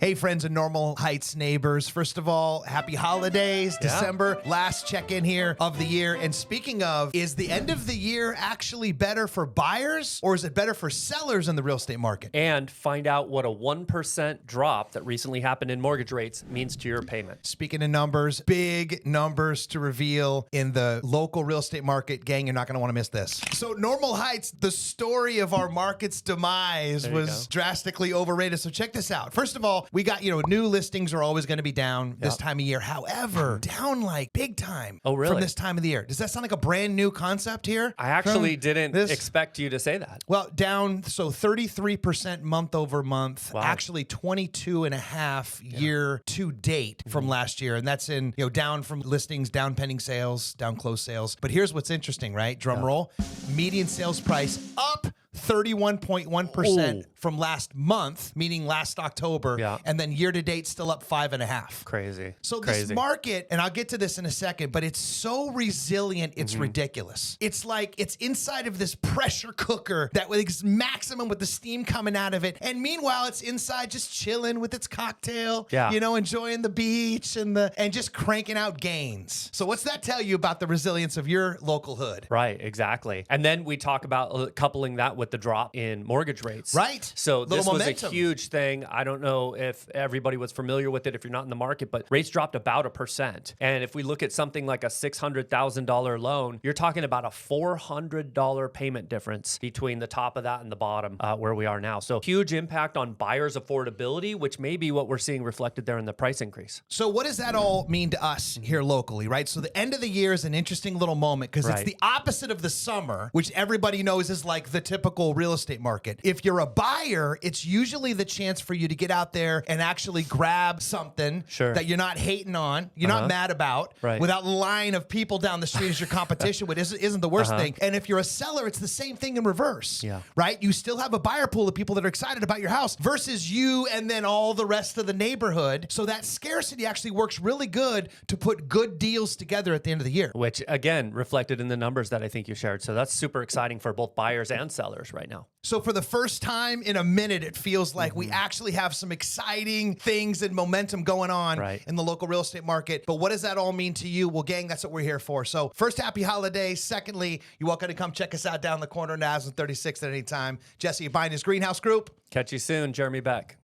Hey, friends and Normal Heights neighbors. First of all, happy holidays, December, last check-in here of the year. And speaking of, is the end of the year actually better for buyers or is it better for sellers in the real estate market? And find out what a 1% drop that recently happened in mortgage rates means to your payment. Speaking of numbers, big numbers to reveal in the local real estate market. Gang, you're not going to want to miss this. So Normal Heights, the story of our market's demise was drastically overrated. So check this out. First of all, we got, new listings are always going to be down this time of year. However, down like big time from this time of the year. Does that sound like a brand new concept here? I actually didn't expect you to say that. Well, down, so 33% month over month, actually 22.5 year to date from last year. And that's in, down from listings, down pending sales, down closed sales. But here's what's interesting, right? Drum roll. Median sales price up 31.1% from last month, meaning last October, and then year to date still up 5.5%. Crazy. So this market, and I'll get to this in a second, but it's so resilient, it's ridiculous. It's like it's inside of this pressure cooker that with maximum with the steam coming out of it, and meanwhile it's inside just chilling with its cocktail, enjoying the beach and just cranking out gains. So what's that tell you about the resilience of your local hood? Right, exactly. And then we talk about coupling that with the drop in mortgage rates. Right. So this was a huge thing. I don't know if everybody was familiar with it if you're not in the market, but rates dropped about 1%. And if we look at something like a $600,000 loan, you're talking about a $400 payment difference between the top of that and the bottom where we are now. So huge impact on buyers' affordability, which may be what we're seeing reflected there in the price increase. So what does that all mean to us here locally, right? So the end of the year is an interesting little moment because it's the opposite of the summer, which everybody knows is like the typical real estate market. If you're a buyer, it's usually the chance for you to get out there and actually grab something that you're not hating on, you're not mad about, without a line of people down the street as your competition, which isn't the worst thing. And if you're a seller, it's the same thing in reverse, right? You still have a buyer pool of people that are excited about your house versus you and then all the rest of the neighborhood. So that scarcity actually works really good to put good deals together at the end of the year. Which, again, reflected in the numbers that I think you shared. So that's super exciting for both buyers and sellers right now. So for the first time in a minute, it feels like we actually have some exciting things and momentum going on in the local real estate market. But what does that all mean to you? Well, gang, that's what we're here for. So first, happy holidays. Secondly, you're welcome to come check us out down the corner, Nas and 36th at any time. Jesse, Ibanez Greenhouse Group. Catch you soon, Jeremy Beck.